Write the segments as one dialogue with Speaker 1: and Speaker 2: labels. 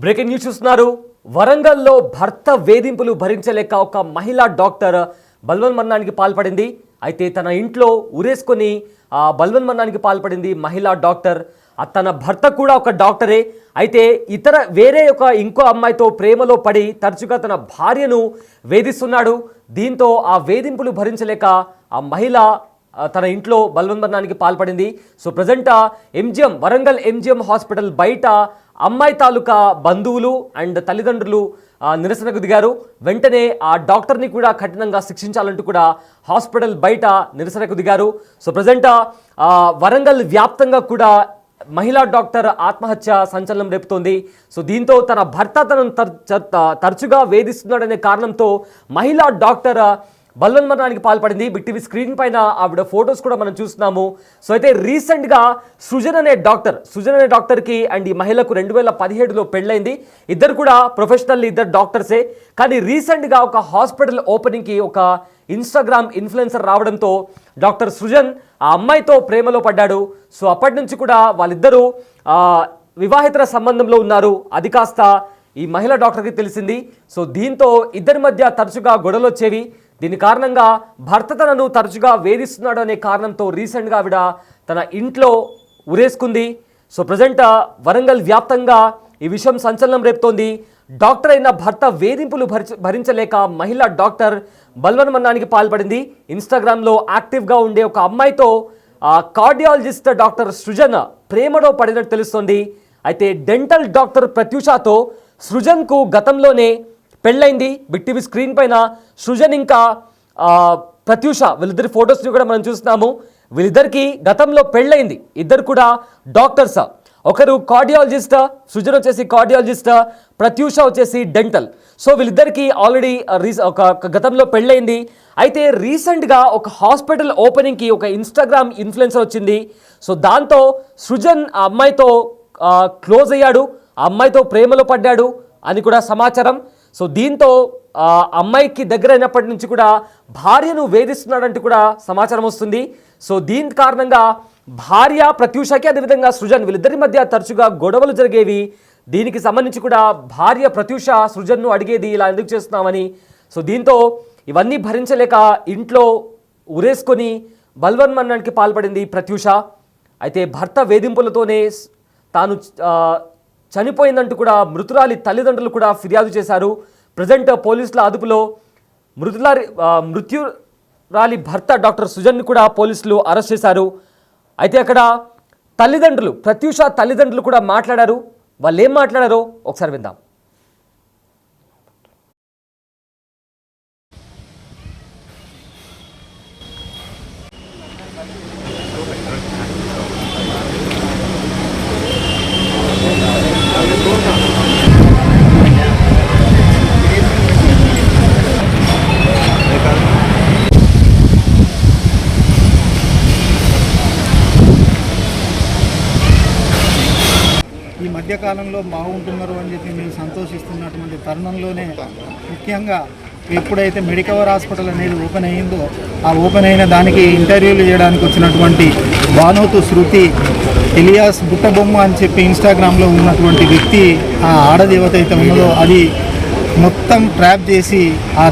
Speaker 1: Breaking news చూస్తున్నారు. వరంగల్లో భర్త వేధింపులు భరించలేక ఒక మహిళా డాక్టర్ బలవన్మరణానికి పాల్పడింది. అయితే తన ఇంట్లో ఉరేసుకొని బలవన్మరణానికి పాల్పడింది మహిళా డాక్టర్. తన భర్త కూడా ఒక డాక్టరే. అయితే వేరే ఇంకో అమ్మాయితో ప్రేమలో పడి తరచుగా తన భార్యను వేధిస్తున్నాడు. దీంతో ఆ వేధింపులు భరించలేక ఆ మహిళ తన ఇంట్లో బలవన్మరణానికి పాల్పడింది. So present Warangal MGM hospital బయట అమ్మాయి తాలూకా బంధువులు అండ్ తల్లిదండ్రులు నిరసనకు దిగారు. వెంటనే ఆ డాక్టర్ని కూడా కఠినంగా శిక్షించాలంటూ కూడా హాస్పిటల్ బయట నిరసనకు దిగారు. సో ప్రజెంట్ వరంగల్ వ్యాప్తంగా కూడా మహిళా డాక్టర్ ఆత్మహత్య సంచలనం రేపుతోంది. సో దీంతో తన భర్త తనను తరచుగా వేధిస్తున్నాడనే కారణంతో మహిళా డాక్టర్ బలవన్మరణానికి పాల్పడింది. బిగ్ టీవీ స్క్రీన్ పైన ఆవిడ ఫొటోస్ కూడా మనం చూస్తున్నాము. సో అయితే రీసెంట్గా సృజన్ అనే డాక్టర్కి అండ్ ఈ మహిళకు 2017లో పెళ్ళైంది. ఇద్దరు కూడా ప్రొఫెషనల్, ఇద్దరు డాక్టర్సే. కానీ రీసెంట్గా ఒక హాస్పిటల్ ఓపెనింగ్కి ఒక ఇన్స్టాగ్రామ్ ఇన్ఫ్లుయెన్సర్ రావడంతో డాక్టర్ సృజన్ ఆ అమ్మాయితో ప్రేమలో పడ్డాడు. సో అప్పటి నుంచి కూడా వాళ్ళిద్దరూ వివాహితర సంబంధంలో ఉన్నారు. అది కాస్త ఈ మహిళా డాక్టర్కి తెలిసింది. సో దీంతో ఇద్దరి మధ్య తరచుగా గొడవలు వచ్చేవి. దీని కారణంగా భర్త తనను తరచుగా వేధిస్తున్నాడు అనే కారణంతో రీసెంట్గా ఆవిడ తన ఇంట్లో ఉరేసుకుంది. సో ప్రజెంట్ వరంగల్ వ్యాప్తంగా ఈ విషయం సంచలనం రేపుతోంది. డాక్టర్ అయిన భర్త వేధింపులు భరించలేక మహిళా డాక్టర్ బలవన్మరణానికి పాల్పడింది. ఇన్స్టాగ్రామ్లో యాక్టివ్గా ఉండే ఒక అమ్మాయితో కార్డియాలజిస్ట్ డాక్టర్ సృజన్ ప్రేమలో పడినట్టు తెలుస్తోంది. అయితే డెంటల్ డాక్టర్ ప్రత్యూషతో సృజన్కు గతంలోనే పెళ్ళైంది. బిగ్ టీవీ స్క్రీన్ పైన సృజన్ ఇంకా ప్రత్యూష వీళ్ళిద్దరి ఫొటోస్ని కూడా మనం చూస్తున్నాము. వీళ్ళిద్దరికి గతంలో పెళ్ళైంది. ఇద్దరు కూడా డాక్టర్స్. ఒకరు కార్డియాలజిస్ట్, సృజన్ వచ్చేసి కార్డియాలజిస్ట్, ప్రత్యూష వచ్చేసి డెంటల్. సో వీళ్ళిద్దరికి ఆల్రెడీ ఒక గతంలో పెళ్ళైంది. అయితే రీసెంట్గా ఒక హాస్పిటల్ ఓపెనింగ్కి ఒక ఇన్స్టాగ్రామ్ ఇన్ఫ్లుయెన్సర్ వచ్చింది. సో దాంతో సృజన్ ఆ అమ్మాయితో క్లోజ్ అయ్యాడు, ఆ అమ్మాయితో ప్రేమలో పడ్డాడు అని కూడా సమాచారం. సో దీంతో అమ్మాయికి దగ్గర అయినప్పటి నుంచి కూడా భార్యను వేధిస్తున్నాడంటూ కూడా సమాచారం వస్తుంది. సో దీని కారణంగా భార్య ప్రత్యూషకి అదేవిధంగా సృజన్ వీళ్ళిద్దరి మధ్య తరచుగా గొడవలు జరిగేవి. దీనికి సంబంధించి కూడా భార్య ప్రత్యూష సృజన్ను అడిగేది, ఇలా ఎందుకు చేస్తున్నామని. సో దీంతో ఇవన్నీ భరించలేక ఇంట్లో ఉరేసుకొని బలవన్మరణానికి పాల్పడింది ప్రత్యూష. అయితే భర్త వేధింపులతోనే తాను చనిపోయిందంటూ కూడా మృతురాలి తల్లిదండ్రులు కూడా ఫిర్యాదు చేశారు. ప్రజెంట్ పోలీసుల అదుపులో మృత్యురాలి భర్త డాక్టర్ సృజన్ని కూడా పోలీసులు అరెస్ట్ చేశారు. అయితే అక్కడ తల్లిదండ్రులు, ప్రత్యూష తల్లిదండ్రులు కూడా మాట్లాడారు. వాళ్ళు ఏం మాట్లాడారో ఒకసారి విందాం.
Speaker 2: ఈ మధ్యకాలంలో బాగుంటున్నారు అని చెప్పి మేము సంతోషిస్తున్నటువంటి తరుణంలోనే ముఖ్యంగా ఎప్పుడైతే మెడికవర్ హాస్పిటల్ అనేది ఓపెన్ అయ్యిందో ఆ ఓపెన్ అయిన దానికి ఇంటర్వ్యూలు చేయడానికి వచ్చినటువంటి బానోతు శృతి ఎలియాస్ బుట్టబొమ్మ అని చెప్పి ఇన్స్టాగ్రామ్లో ఉన్నటువంటి వ్యక్తి ఆ ఆడదేవత అయితే ఉన్నదో అది మొత్తం ట్రాప్ చేసి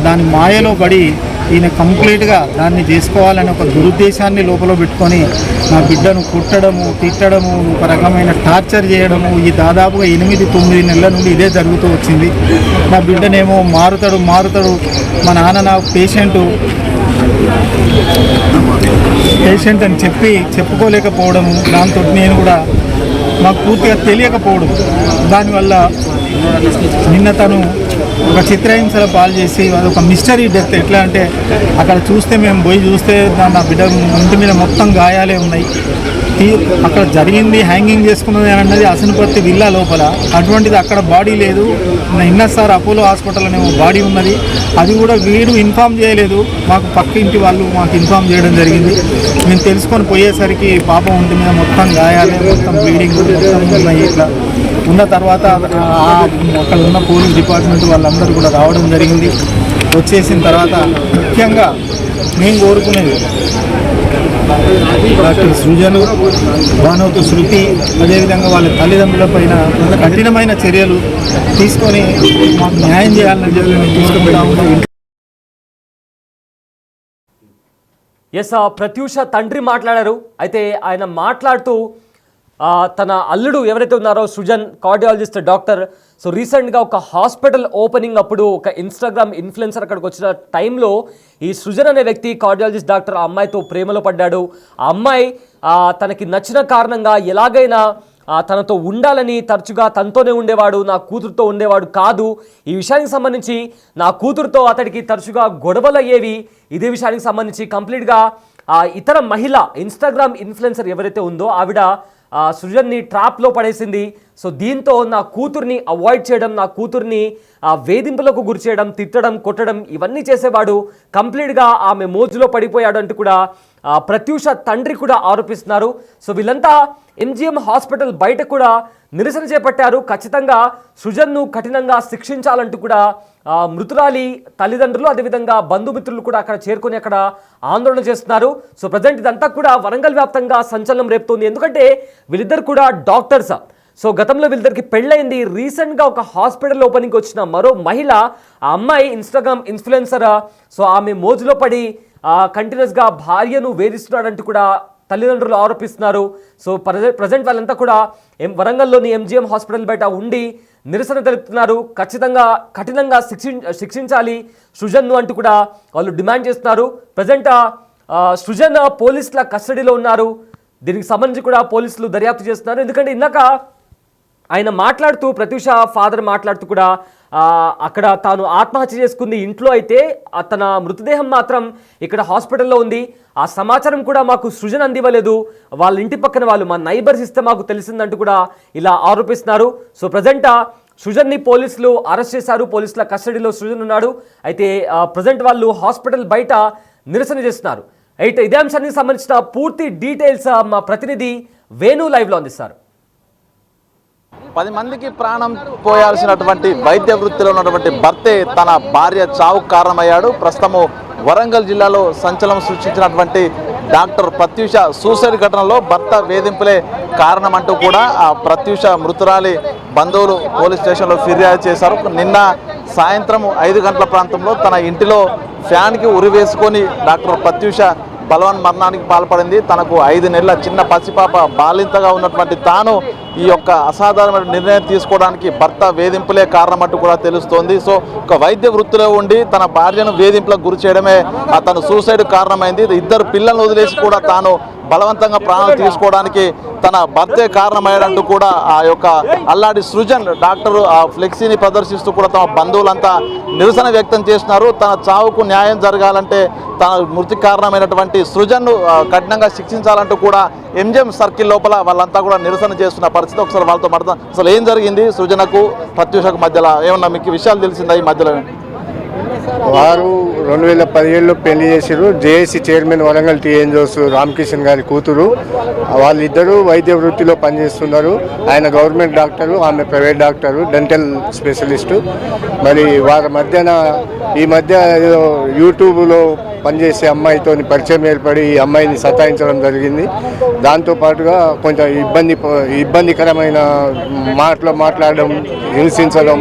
Speaker 2: దాని మాయలో పడి ఈయన కంప్లీట్గా దాన్ని చేసుకోవాలని ఒక దురుద్దేశాన్ని లోపల పెట్టుకొని నా బిడ్డను కుట్టడము, తిట్టడము, ఒక రకమైన టార్చర్ చేయడము, ఈ దాదాపుగా 8-9 నెలల నుండి ఇదే జరుగుతూ వచ్చింది. నా బిడ్డనేమో మారుతాడు మా నాన్న నా పేషెంట్ అని చెప్పుకోలేకపోవడము, దాంతో నేను కూడా మాకు పూర్తిగా తెలియకపోవడం, దానివల్ల నిన్న తను ఒక చిత్రహింసల పాలు చేసి అదొక మిస్టరీ డెత్. ఎట్లా అంటే అక్కడ మేము పోయి చూస్తే నా బిడ్డ ఇంటి మీద మొత్తం గాయాలే ఉన్నాయి. అక్కడ జరిగింది హ్యాంగింగ్ చేసుకున్నది అన్నది అసనపర్తి విల్లా లోపల. అటువంటిది అక్కడ బాడీ లేదు. సార్ అపోలో హాస్పిటల్ అనేమో బాడీ ఉన్నది. అది కూడా వీడు ఇన్ఫామ్ చేయలేదు. మాకు పక్క ఇంటి వాళ్ళు మాకు ఇన్ఫామ్ చేయడం జరిగింది. మేము తెలుసుకొని పోయేసరికి పాప ఒంటి మీద మొత్తం గాయాలే, మొత్తం బ్లీడింగ్ మొత్తం ఉన్నాయి. ఇట్లా ఉన్న తర్వాత అక్కడ ఉన్న పోలీస్ డిపార్ట్మెంట్ వాళ్ళందరూ కూడా రావడం జరిగింది. వచ్చేసిన తర్వాత ముఖ్యంగా మేము కోరుకునేది డాక్టర్ సృజను, భానవతు శృతి, అదేవిధంగా వాళ్ళ తల్లిదండ్రుల పైన కఠినమైన చర్యలు తీసుకొని మాకు న్యాయం చేయాలని చెప్పి మేము తీసుకుపోయాము.
Speaker 1: ఎస్, ప్రత్యూష తండ్రి మాట్లాడారు. అయితే ఆయన మాట్లాడుతూ తన అల్లుడు ఎవరైతే ఉన్నారో సృజన్, కార్డియాలజిస్ట్ డాక్టర్, సో రీసెంట్గా ఒక హాస్పిటల్ ఓపెనింగ్ అప్పుడు ఒక ఇన్స్టాగ్రామ్ ఇన్ఫ్లుయెన్సర్ అక్కడికి వచ్చిన టైంలో ఈ సృజన్ అనే వ్యక్తి కార్డియాలజిస్ట్ డాక్టర్ ఆ అమ్మాయితో ప్రేమలో పడ్డాడు. ఆ అమ్మాయి తనకి నచ్చిన కారణంగా ఎలాగైనా తనతో ఉండాలని తరచుగా తనతోనే ఉండేవాడు, నా కూతురుతో ఉండేవాడు కాదు. ఈ విషయానికి సంబంధించి నా కూతురుతో అతడికి తరచుగా గొడవలు అయ్యేవి. ఇదే విషయానికి సంబంధించి కంప్లీట్గా ఇతర మహిళ ఇన్స్టాగ్రామ్ ఇన్ఫ్లుయెన్సర్ ఎవరైతే ఉందో ఆవిడ సృజన్ని ట్రాప్లో పడేసింది. సో దీంతో నా కూతుర్ని అవాయిడ్ చేయడం, నా కూతుర్ని వేధింపులకు గురి చేయడం, తిట్టడం, కొట్టడం ఇవన్నీ చేసేవాడు. కంప్లీట్గా ఆమె మోజులో పడిపోయాడు అంటూ కూడా ప్రత్యూష తండ్రి కూడా ఆరోపిస్తున్నారు. సో వీళ్ళంతా ఎంజిఎం హాస్పిటల్ బయట కూడా నిరసన చేపట్టారు. ఖచ్చితంగా సృజన్ను కఠినంగా శిక్షించాలంటూ కూడా మృతురాలి తల్లిదండ్రులు అదేవిధంగా బంధుమిత్రులు కూడా అక్కడ చేరుకొని అక్కడ ఆందోళన చేస్తున్నారు. సో ప్రజెంట్ ఇదంతా కూడా వరంగల్ వ్యాప్తంగా సంచలనం రేపుతోంది. ఎందుకంటే వీళ్ళిద్దరు కూడా డాక్టర్స్. సో గతంలో వీళ్ళిద్దరికి పెళ్ళైంది. రీసెంట్గా ఒక హాస్పిటల్ ఓపెనింగ్కి వచ్చిన మరో మహిళ, ఆ అమ్మాయి ఇన్స్టాగ్రామ్ ఇన్ఫ్లుయెన్సర్. సో ఆమె మోజులో పడి కంటిన్యూస్గా భార్యను వేధిస్తున్నాడంటూ కూడా తల్లిదండ్రులు ఆరోపిస్తున్నారు. సో ప్రజెంట్ వాళ్ళంతా కూడా వరంగల్లోని ఎంజిఎం హాస్పిటల్ బయట ఉండి నిరసన తెలుపుతున్నారు. ఖచ్చితంగా కఠినంగా శిక్షించాలి సృజన్ను అంటూ కూడా వాళ్ళు డిమాండ్ చేస్తున్నారు. ప్రజెంట్ సృజన్ పోలీసుల కస్టడీలో ఉన్నారు. దీనికి సంబంధించి కూడా పోలీసులు దర్యాప్తు చేస్తున్నారు. ఎందుకంటే ఇందాక ఆయన మాట్లాడుతూ ప్రత్యూష ఫాదర్ మాట్లాడుతూ కూడా అక్కడ తాను ఆత్మహత్య చేసుకుంది ఇంట్లో, అయితే తన మృతదేహం మాత్రం ఇక్కడ హాస్పిటల్లో ఉంది. ఆ సమాచారం కూడా మాకు సృజన్ అందివ్వలేదు, వాళ్ళ ఇంటి పక్కన వాళ్ళు మా నైబర్స్ ఇస్తే మాకు తెలిసిందంటూ కూడా ఇలా ఆరోపిస్తున్నారు. సో ప్రజెంట్ సృజన్ని పోలీసులు అరెస్ట్ చేశారు. పోలీసుల కస్టడీలో సృజన్ ఉన్నాడు. అయితే ప్రజెంట్ వాళ్ళు హాస్పిటల్ బయట నిరసన చేస్తున్నారు. అయితే ఇదే అంశానికి సంబంధించిన పూర్తి డీటెయిల్స్ మా ప్రతినిధి వేణు లైవ్లో అందిస్తారు.
Speaker 3: 10 మందికి ప్రాణం పోయాల్సినటువంటి వైద్య వృత్తిలో ఉన్నటువంటి భర్తే తన భార్య చావుకు కారణమయ్యాడు. ప్రస్తుతము వరంగల్ జిల్లాలో సంచలనం సృష్టించినటువంటి డాక్టర్ ప్రత్యూష సూసైడ్ ఘటనలో భర్త వేధింపులే కారణమంటూ కూడా ఆ ప్రత్యూష మృతురాలి బంధువులు పోలీస్ స్టేషన్లో ఫిర్యాదు చేశారు. నిన్న సాయంత్రం 5 గంటల ప్రాంతంలో తన ఇంటిలో ఫ్యాన్కి ఉరివేసుకొని డాక్టర్ ప్రత్యూష బలవన్ మరణానికి పాల్పడింది. తనకు 5 నెలల చిన్న పసిపాప బాలింతగా ఉన్నటువంటి తాను ఈ యొక్క అసాధారణమైన నిర్ణయం తీసుకోవడానికి భర్త వేధింపులే కారణమంటూ కూడా తెలుస్తోంది. సో ఒక వైద్య వృత్తిలో ఉండి తన భార్యను వేధింపులకు గురి చేయడమే తను సూసైడ్ కారణమైంది. 2 పిల్లలను వదిలేసి కూడా తాను బలవంతంగా ప్రాణాలు తీసుకోవడానికి తన భర్తే కారణమయ్యాడంటూ కూడా ఆ యొక్క అల్లాడి సృజన్ డాక్టర్ ఆ ఫ్లెక్సీని ప్రదర్శిస్తూ కూడా తమ బంధువులంతా నిరసన వ్యక్తం చేస్తున్నారు. తన చావుకు న్యాయం జరగాలంటే తన మృతికి కారణమైనటువంటి సృజన్ను కఠినంగా శిక్షించాలంటూ కూడా ఎంజిఎం సర్కిల్ లోపల వాళ్ళంతా కూడా నిరసన చేస్తున్న పరిస్థితి. ఒకసారి వాళ్ళతో మాట్లాడదాం. అసలు ఏం జరిగింది సృజనకు ప్రత్యూషకు మధ్యలో? ఏమన్నా మీకు విషయాలు తెలిసిందా ఈ మధ్యలో?
Speaker 4: వారు 2017లో పెళ్లి చేశారు. జేఏసీ చైర్మన్ వరంగల్ టీఎన్జోస్ రామకిషన్ గారి కూతురు. వాళ్ళిద్దరూ వైద్య వృత్తిలో పనిచేస్తున్నారు. ఆయన గవర్నమెంట్ డాక్టరు, ఆమె ప్రైవేట్ డాక్టరు, డెంటల్ స్పెషలిస్టు. మరి వారి మధ్యన ఈ మధ్య యూట్యూబ్లో పనిచేసే అమ్మాయితో పరిచయం ఏర్పడి ఈ అమ్మాయిని సతాయించడం జరిగింది. దాంతోపాటుగా కొంచెం ఇబ్బందికరమైన మాట్లాడడం, హింసించడం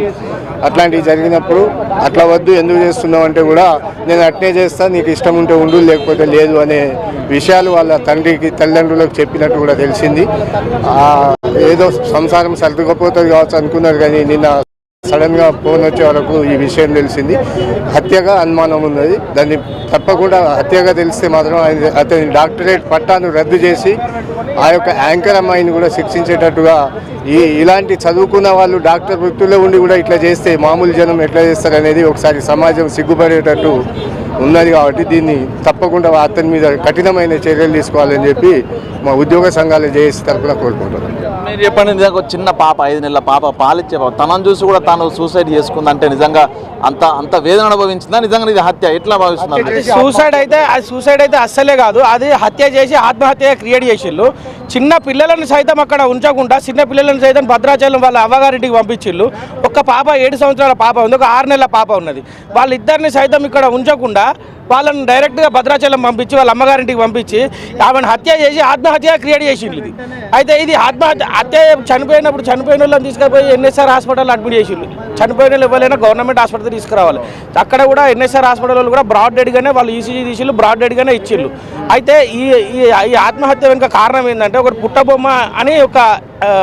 Speaker 4: అట్లాంటివి జరిగినప్పుడు అట్లా వద్దు, ఎందుకు చేస్తున్నావు అంటే కూడా నేను అట్నే చేస్తాను, నీకు ఇష్టం ఉంటే ఉండు లేకపోతే లేదు అనే విషయాలు వాళ్ళ తల్లిదండ్రులకు చెప్పినట్టు కూడా తెలిసింది. ఏదో సంసారం సర్దుకపోతుంది కావచ్చు అనుకున్నారు, కానీ నిన్న సడన్గా ఫోన్ వచ్చే వరకు ఈ విషయం తెలిసింది. హత్యగా అనుమానం ఉన్నది. దాన్ని తప్పకుండా హత్యగా తెలిస్తే మాత్రం అతని డాక్టరేట్ పట్టాను రద్దు చేసి ఆ యొక్క యాంకర్ అమ్మాయిని కూడా శిక్షించేటట్టుగా ఇలాంటి చదువుకున్న వాళ్ళు డాక్టర్ వృత్తిలో ఉండి కూడా ఇట్లా చేస్తే మామూలు జనం ఎట్లా చేస్తారనేది ఒకసారి సమాజం సిగ్గుపడేటట్టు ఉన్నది. కాబట్టి దీన్ని తప్పకుండా అతని మీద కఠినమైన చర్యలు తీసుకోవాలని చెప్పి మా ఉద్యోగ సంఘాల జేఏసీ తరఫున కోరుకుంటున్నాను.
Speaker 3: మీరు చెప్పండి, నిజంగా చిన్న పాప 5 నెలల పాప పాలిచ్చే పాప తనను చూసి కూడా తాను సూసైడ్ చేసుకుందంటే నిజంగా అంత వేదన అనుభవించిందా? నిజంగా ఇది హత్య ఎట్లా భావిస్తున్నారు?
Speaker 5: సూసైడ్ అయితే అస్సలే కాదు, అది హత్య చేసి ఆత్మహత్య క్రియేట్ చేసిళ్ళు. చిన్న పిల్లలను సైతం అక్కడ ఉంచకుండా చిన్న పిల్లలను సైతం భద్రాచలం వాళ్ళ అవ్వగారింటికి పంపించిళ్ళు. ఒక పాప 7 సంవత్సరాల పాప ఉంది, ఒక 6 నెలల పాప ఉన్నది. వాళ్ళిద్దరిని సైతం ఇక్కడ ఉంచకుండా వాళ్ళని డైరెక్ట్గా భద్రాచలం పంపించి వాళ్ళ అమ్మగారింటికి పంపించి ఆమెను హత్య చేసి ఆత్మహత్య క్రియేట్ చేసిండు ఇది. అయితే ఇది హత్య చనిపోయిన వాళ్ళని తీసుకుపోయి ఎన్ఎస్ఆర్ హాస్పిటల్ అడ్మిట్ చేసిండు. చనిపోయిన వాళ్ళు ఎవరైనా గవర్నమెంట్ హాస్పిటల్ తీసుకురావాలి. అక్కడ కూడా ఎన్ఎస్ఆర్ హాస్పిటల్ వాళ్ళు కూడా బ్రాడ్ డెడ్గానే వాళ్ళు ఈసీజీ తీసిళ్ళు, బ్రాడ్ డెడ్గానే ఇచ్చిళ్ళు. అయితే ఈ ఆత్మహత్య వెనుక కారణం ఏంటంటే ఒకటి పుట్టబొమ్మ అని ఒక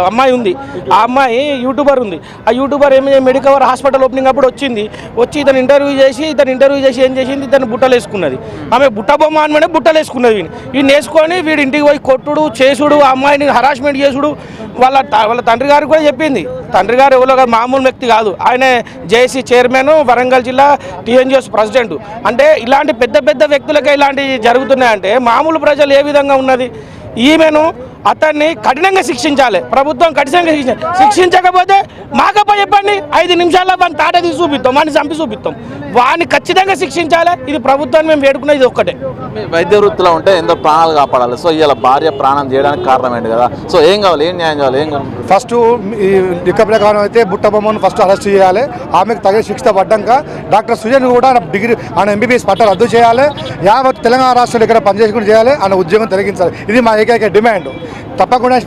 Speaker 5: అమ్మాయి ఉంది. ఆ అమ్మాయి యూట్యూబర్ ఉంది. ఆ యూట్యూబర్ మెడికవర్ హాస్పిటల్ ఓపెనింగ్ అప్పుడు వచ్చి ఇతను ఇంటర్వ్యూ చేసి ఏం చేసింది, ఇతను బుట్టలు వేసుకున్నది. ఆమె బుట్టబొమ్మ అని బుట్టలు వేసుకున్నది. వీడిని వేసుకొని వీడి ఇంటికి పోయి కొట్టుడు చేసుడు, ఆ అమ్మాయిని హరాస్మెంట్ చేసుడు. వాళ్ళ తండ్రి గారికి కూడా చెప్పింది. తండ్రి గారు ఎవరో మామూలు వ్యక్తి కాదు, ఆయన జేఏసీ చైర్మన్, వరంగల్ జిల్లా టీఎన్జిఓస్ ప్రెసిడెంట్. అంటే ఇలాంటి పెద్ద పెద్ద వ్యక్తులకే ఇలాంటివి జరుగుతున్నాయంటే మామూలు ప్రజలు ఏ విధంగా ఉన్నది? ఈమెను అతన్ని కఠినంగా శిక్షించాలి ప్రభుత్వం. కఠినంగా శిక్షించకపోతే మాకప్ప చెప్పండి, 5 నిమిషాల్లో వాడిని తాట తీసి చూపిస్తాం, వాడిని చంపి చూపిస్తాం. వాడిని ఖచ్చితంగా శిక్షించాలి. ఇది ప్రభుత్వాన్ని మేము వేడుకున్నది ఇది ఒక్కటే.
Speaker 3: వైద్య వృత్తిలో ఉంటే ఎంతో ప్రాణాలు కాపాడాలి. సో ఇలా భార్య ప్రాణం చేయడానికి కారణం ఏంటి కదా? సో ఏం కావాలి, ఏం న్యాయం కావాలి, ఏం కావాలి?
Speaker 6: ఫస్ట్ ఈ లెక్క ప్రకారం అయితే బుట్టబొమ్మను ఫస్ట్ అరెస్ట్ చేయాలి. ఆమెకు తగిన శిక్ష పడ్డాక డాక్టర్ సుజన్ కూడా ఆయన ఎంబీబీఎస్ పట్టాలు రద్దు చేయాలి. యావత్ తెలంగాణ రాష్ట్రంలో ఇక్కడ పనిచేసుకుని చేయాలి, ఆయన ఉద్యోగం తొలగించాలి. ఇది మా ఏకైక డిమాండ్. తప్పకుండా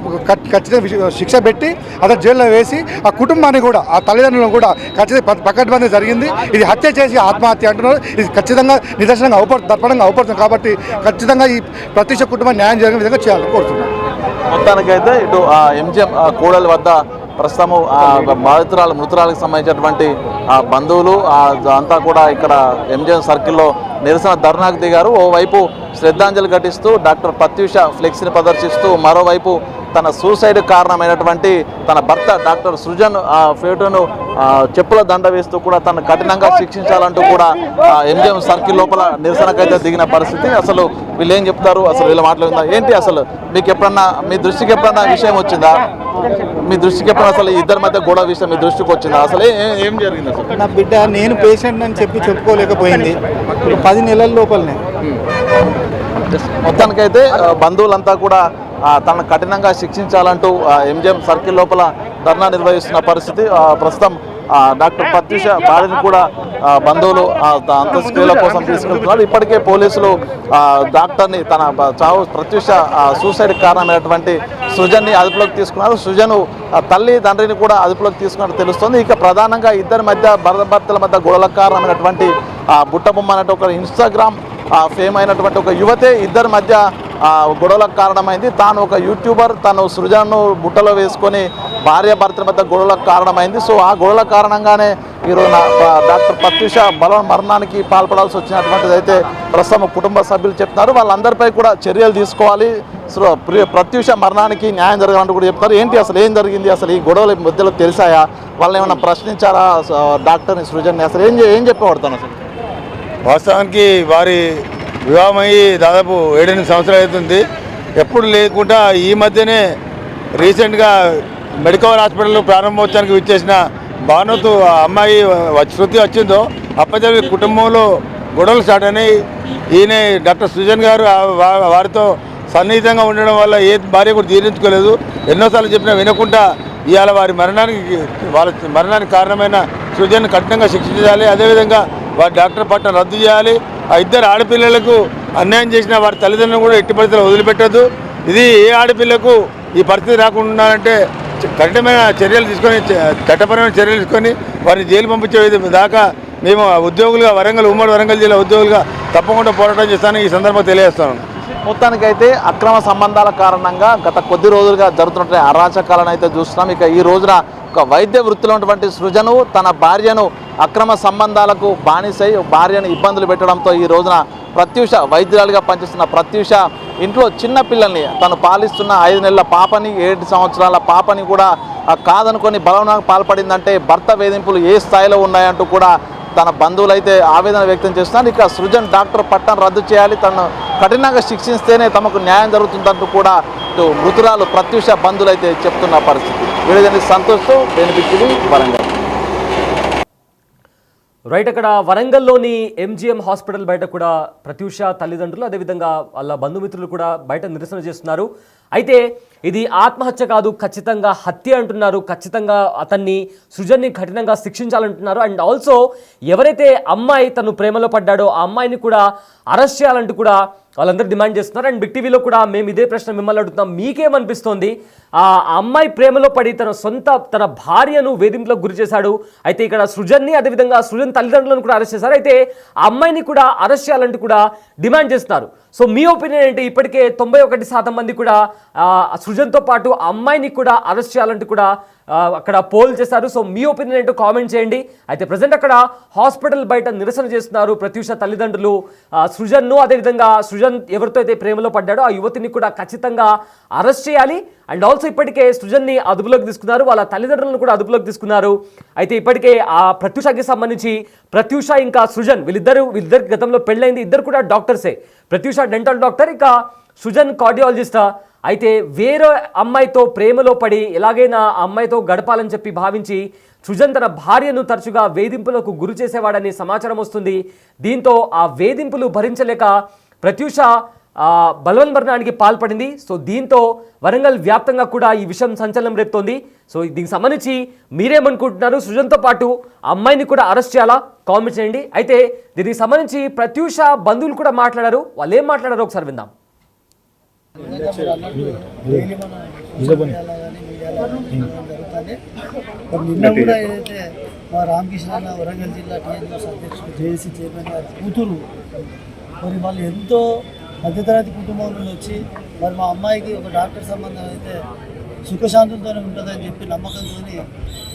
Speaker 6: ఖచ్చితంగా శిక్ష పెట్టి అతను జైల్లో వేసి ఆ కుటుంబాన్ని కూడా, ఆ తల్లిదండ్రులను కూడా ఖచ్చితంగా పకడ్బందీ జరిగింది. ఇది హత్య చేసి ఆత్మహత్య అంటున్నారు. ఇది ఖచ్చితంగా నిదర్శనంగా దర్పణంగా అవుపడుతుంది. కాబట్టి ఖచ్చితంగా ఈ ప్రత్యక్ష కుటుంబం న్యాయం జరిగిన విధంగా చేయాలని కోరుతున్నాను.
Speaker 3: మొత్తానికైతే ఇటు ఎంజిఎం కూడలి వద్ద ప్రస్తుతము మృతురాలకు సంబంధించినటువంటి బంధువులు అంతా కూడా ఇక్కడ ఎంజిఎం సర్కిల్లో నిరసన ధర్నాకు దిగారు. ఓవైపు శ్రద్ధాంజలి ఘటిస్తూ డాక్టర్ ప్రత్యూష ఫ్లెక్సీని ప్రదర్శిస్తూ, మరోవైపు తన సూసైడ్ కారణమైనటువంటి తన భర్త డాక్టర్ సృజన్ ఫోటోను చెప్పుల దండ వేస్తూ కూడా తను కఠినంగా శిక్షించాలంటూ కూడా ఎంజిఎం సర్కిల్ లోపల నిరసనకైతే దిగిన పరిస్థితి. అసలు వీళ్ళు ఏం చెప్తారు, అసలు వీళ్ళు మాట్లాడుతుందా ఏంటి, అసలు మీకు ఎప్పుడన్నా మీ దృష్టికి ఎప్పుడన్నా విషయం వచ్చిందా? మీ దృష్టికి ఎప్పుడన్నా అసలు ఇద్దరి మధ్య గొడవ విషయం మీ దృష్టికి వచ్చిందా? అసలు ఏం జరిగింది? అసలు
Speaker 2: నా బిడ్డ నేను పేషెంట్ అని చెప్పుకోలేకపోయింది. 10 నెలల లోపలనే.
Speaker 3: మొత్తానికైతే బంధువులంతా కూడా తనను కఠినంగా శిక్షించాలంటూ ఎంజిఎం సర్కిల్ లోపల ధర్నా నిర్వహిస్తున్న పరిస్థితి. ప్రస్తుతం డాక్టర్ ప్రత్యూష భార్యను కూడా బంధువులు అంత్యక్రియల కోసం తీసుకెళ్తున్నారు. ఇప్పటికే పోలీసులు డాక్టర్ని తన చావు ప్రత్యూష సూసైడ్ కారణమైనటువంటి సృజన్ని అదుపులోకి తీసుకున్నారు. సృజను తల్లి తండ్రిని కూడా అదుపులోకి తీసుకున్నట్టు తెలుస్తుంది. ఇక ప్రధానంగా ఇద్దరి మధ్య భర్తల మధ్య గొడవలకు కారణమైనటువంటి బుట్టబొమ్మ అనే ఒక ఇన్స్టాగ్రామ్ ఫేమ్ అయినటువంటి ఒక యువతే ఇద్దరి మధ్య గొడవలకు కారణమైంది. తాను ఒక యూట్యూబర్, తను సృజన్ను బుట్టలో వేసుకొని భర్తల మధ్య గొడవలకు కారణమైంది. సో ఆ గొడవల కారణంగానే ఈరోజు డాక్టర్ ప్రత్యూష మరణానికి పాల్పడాల్సి వచ్చినటువంటిది అయితే ప్రస్తుతం కుటుంబ సభ్యులు చెప్తున్నారు. వాళ్ళందరిపై కూడా చర్యలు తీసుకోవాలి, ప్రత్యూష మరణానికి న్యాయం జరగాలంటూ కూడా చెప్తారు. ఏంటి అసలు ఏం జరిగింది, అసలు ఈ గొడవల మధ్యలో తెలిసాయా, వాళ్ళని ఏమైనా ప్రశ్నించారా డాక్టర్ని సృజన్ని, అసలు ఏం చెప్పబడతాను? అసలు
Speaker 7: వాస్తవానికి వారి వివాహమయ్యి దాదాపు 7-8 సంవత్సరాలు అవుతుంది. ఎప్పుడు లేకుండా ఈ మధ్యనే రీసెంట్గా మెడికల్ హాస్పిటల్లో ప్రారంభోత్సవానికి విచ్చేసిన భానుతో ఆ అమ్మాయి శృతి వచ్చిందో అప్పటి కుటుంబంలో గొడవలు స్టార్ట్ అయినాయి. ఈయన డాక్టర్ సృజన్ గారు వారితో సన్నిహితంగా ఉండడం వల్ల ఏ భార్య కూడా జీర్ణించుకోలేదు. ఎన్నోసార్లు చెప్పినా వినకుండా ఇవాళ వాళ్ళ మరణానికి కారణమైన సృజన్ కఠినంగా శిక్షించాలి. అదేవిధంగా వారి డాక్టర్ పట్టం రద్దు చేయాలి. ఆ ఇద్దరు ఆడపిల్లలకు అన్యాయం చేసిన వారి తల్లిదండ్రులను కూడా ఎట్టి పరిస్థితుల్లో వదిలిపెట్టద్దు. ఇది ఏ ఆడపిల్లకు ఈ పరిస్థితి రాకుండా అంటే కఠినమైన చర్యలు తీసుకొని, చట్టపరమైన చర్యలు తీసుకొని వారిని జైలు పంపించే దాకా మేము ఉద్యోగులుగా ఉమ్మడి వరంగల్ జిల్లా ఉద్యోగులుగా తప్పకుండా పోరాటం చేస్తానని ఈ సందర్భంగా తెలియజేస్తాను.
Speaker 3: మొత్తానికైతే అక్రమ సంబంధాల కారణంగా గత కొద్ది రోజులుగా జరుగుతున్న అరాచకాలను అయితే చూస్తున్నాం. ఇక ఈ రోజున ఒక వైద్య వృత్తిలో ఉన్నటువంటి సృజను తన భార్యను అక్రమ సంబంధాలకు బానిసై భార్యను ఇబ్బందులు పెట్టడంతో ఈ రోజున ప్రత్యూష వైద్యురాలుగా పనిచేస్తున్న ప్రత్యూష ఇంట్లో చిన్న పిల్లల్ని తను పాలిస్తున్న 5 నెలల పాపని 7 సంవత్సరాల పాపని కూడా కాదనుకొని బలవనానికి పాల్పడిందంటే భర్త వేధింపులు ఏ స్థాయిలో ఉన్నాయంటూ కూడా తన బంధువులు అయితే ఆవేదన వ్యక్తం చేస్తున్నారు. ఇక సృజన్ డాక్టర్ పట్టాను రద్దు చేయాలి, తను కఠినంగా శిక్షిస్తేనే తమకు న్యాయం జరుగుతుందంటూ కూడా మృతురాలు ప్రత్యూష బంధువులు అయితే చెప్తున్న పరిస్థితి. వీడియోని సంతోష్తో బెనిఫిట్ వరంగల్.
Speaker 1: రైట్, అక్కడ వరంగల్లోని ఎంజిఎం హాస్పిటల్ బయట కూడా ప్రత్యూష తల్లిదండ్రులు అదేవిధంగా వాళ్ళ బంధుమిత్రులు కూడా బయట నిరసన చేస్తున్నారు. అయితే ఇది ఆత్మహత్య కాదు, ఖచ్చితంగా హత్య అంటున్నారు. ఖచ్చితంగా సృజన్ని కఠినంగా శిక్షించాలంటున్నారు. అండ్ ఆల్సో ఎవరైతే అమ్మాయి తను ప్రేమలో పడ్డాడో ఆ అమ్మాయిని కూడా అరెస్ట్ చేయాలంటూ కూడా వాళ్ళందరూ డిమాండ్ చేస్తున్నారు. అండ్ బిగ్ టీవీలో కూడా మేము ఇదే ప్రశ్న మిమ్మల్ని అడుగుతున్నాం, మీకేమనిపిస్తోంది? ఆ అమ్మాయి ప్రేమలో పడి తన భార్యను వేధింపులకు గురి చేశాడు. అయితే ఇక్కడ సృజన్ని, అదేవిధంగా సృజన్ తల్లిదండ్రులను కూడా అరెస్ట్ చేశారు. అయితే ఆ అమ్మాయిని కూడా అరెస్ట్ చేయాలంటూ కూడా డిమాండ్ చేస్తున్నారు. సో మీ ఒపీనియన్ ఏంటి? ఇప్పటికే 91% మంది కూడా సృజన్తో పాటు ఆ అమ్మాయిని కూడా అరెస్ట్ చేయాలంటూ కూడా అక్కడ పోల్ చేశారు. సో మీ ఒపీనియన్ ఏంటో కామెంట్ చేయండి. అయితే ప్రజెంట్ అక్కడ హాస్పిటల్ బయట నిరసన చేస్తున్నారు ప్రత్యూష తల్లిదండ్రులు. సృజన్ను, అదేవిధంగా సృజన్ ఎవరితో అయితే ప్రేమలో పడ్డాడో ఆ యువతిని కూడా ఖచ్చితంగా అరెస్ట్ చేయాలి. అండ్ ఆల్సో ఇప్పటికే సృజన్ని అదుపులోకి తీసుకున్నారు, వాళ్ళ తల్లిదండ్రులను కూడా అదుపులోకి తీసుకున్నారు. అయితే ఇప్పటికే ఆ ప్రత్యూషకి సంబంధించి ప్రత్యూష ఇంకా సృజన్ వీళ్ళిద్దరికి గతంలో పెళ్ళైంది. ఇద్దరు కూడా డాక్టర్సే. ప్రత్యూష డెంటల్ డాక్టర్, ఇక సృజన్ కార్డియాలజిస్ట్. అయితే వేరే అమ్మాయితో ప్రేమలో పడి ఎలాగైనా ఆ అమ్మాయితో గడపాలని చెప్పి భావించి సృజన్ తన భార్యను తరచుగా వేధింపులకు గురి చేసేవాడని సమాచారం వస్తుంది. దీంతో ఆ వేధింపులు భరించలేక ప్రత్యూష బలవన్ మరణానికి పాల్పడింది. సో దీంతో వరంగల్ వ్యాప్తంగా కూడా ఈ విషయం సంచలనం రేపుతోంది. సో దీనికి సంబంధించి మీరేమనుకుంటున్నారు? సృజన్తో పాటు అమ్మాయిని కూడా అరెస్ట్ చేయాలా? కామెంట్ చేయండి. అయితే దీనికి సంబంధించి ప్రత్యూష బంధువులు కూడా మాట్లాడారు. వాళ్ళు ఏం మాట్లాడారో ఒకసారి విందాం.
Speaker 8: నిన్న కూడా ఏదైతే మా రామకృష్ణ అన్న వరంగల్ జిల్లా టీఎన్యూస్ అధ్యక్షుడు జేఏసీ చైర్మన్ గారి కూతురు, మరి వాళ్ళు ఎంతో మధ్యతరగతి కుటుంబం నుండి వచ్చి మరి మా అమ్మాయికి ఒక డాక్టర్ సంబంధం అయితే సుఖశాంతులతోనే ఉంటుందని చెప్పి నమ్మకంతో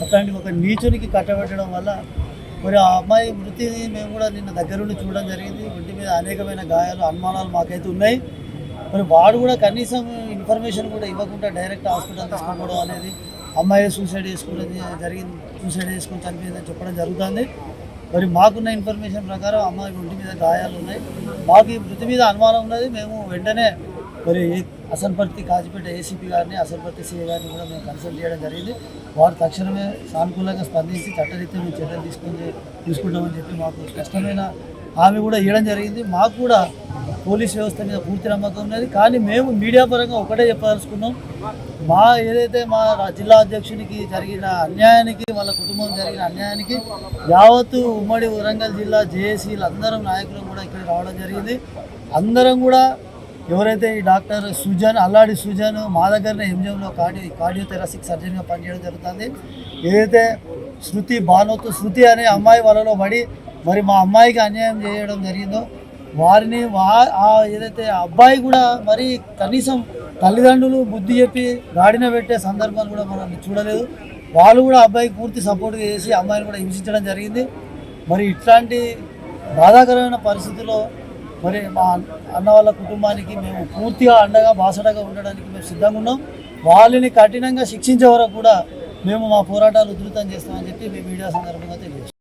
Speaker 8: అట్లాంటి ఒక నీచునికి కట్టబెట్టడం వల్ల మరి ఆ అమ్మాయి మృతిని మేము కూడా నిన్న దగ్గరుండి చూడడం జరిగింది. ఒంటి మీద అనేకమైన గాయాలు, అనుమానాలు మాకైతే ఉన్నాయి. మరి వాడు కూడా కనీసం ఇన్ఫర్మేషన్ కూడా ఇవ్వకుండా డైరెక్ట్ హాస్పిటల్ తీసుకోవడం అనేది, అమ్మాయి సూసైడ్ చేసుకుని చనిపోయిందని చెప్పడం జరుగుతుంది. మరి మాకున్న ఇన్ఫర్మేషన్ ప్రకారం అమ్మాయి ఒంటి మీద గాయాలు ఉన్నాయి. మాకు ఈ మృతి మీద అనుమానం ఉన్నది. మేము వెంటనే మరి అసన్పర్తి కాజిపేట ఏసీపీ గారిని, అసన్పర్తి సిఐ గారిని కూడా మేము కన్సల్ట్ చేయడం జరిగింది. వారు తక్షణమే సానుకూలంగా స్పందించి చట్టరీత్యా మేము చర్యలు తీసుకుంటామని చెప్పి మాకు స్పష్టమైన హామీ కూడా ఇవ్వడం జరిగింది. మాకు కూడా పోలీస్ వ్యవస్థ మీద పూర్తి నమ్మకం ఉన్నది. కానీ మేము మీడియా పరంగా ఒకటే చెప్పదలుచుకున్నాం, ఏదైతే మా జిల్లా అధ్యక్షునికి జరిగిన అన్యాయానికి, వాళ్ళ కుటుంబం జరిగిన అన్యాయానికి యావత్తు ఉమ్మడి వరంగల్ జిల్లా జేఏసీలు అందరం నాయకులు కూడా ఇక్కడ రావడం జరిగింది. అందరం కూడా ఎవరైతే ఈ డాక్టర్ సృజన్, అల్లాడి సృజన్ మా దగ్గరనే ఎంజిఎంలో కార్డియోథెరాసిక్ సర్జన్గా పనిచేయడం జరుగుతుంది. ఏదైతే శృతి అనే అమ్మాయి వాళ్ళలో పడి మరి మా అమ్మాయికి అన్యాయం చేయడం జరిగిందో వారిని ఏదైతే అబ్బాయి కూడా మరి కనీసం తల్లిదండ్రులు బుద్ధి చెప్పి గాడిన పెట్టే సందర్భాలు కూడా మనం చూడలేదు. వాళ్ళు కూడా అబ్బాయికి పూర్తి సపోర్ట్గా చేసి అమ్మాయిని కూడా హింసించడం జరిగింది. మరి ఇట్లాంటి బాధాకరమైన పరిస్థితుల్లో మరి మా అన్న వాళ్ళ కుటుంబానికి మేము పూర్తిగా అండగా బాసడగా ఉండడానికి మేము సిద్ధంగా ఉన్నాం. వాళ్ళని కఠినంగా శిక్షించే వరకు కూడా మేము మా పోరాటాలు ఉధృతం చేస్తామని చెప్పి మీ మీడియా సందర్భంగా తెలియజేస్తాం.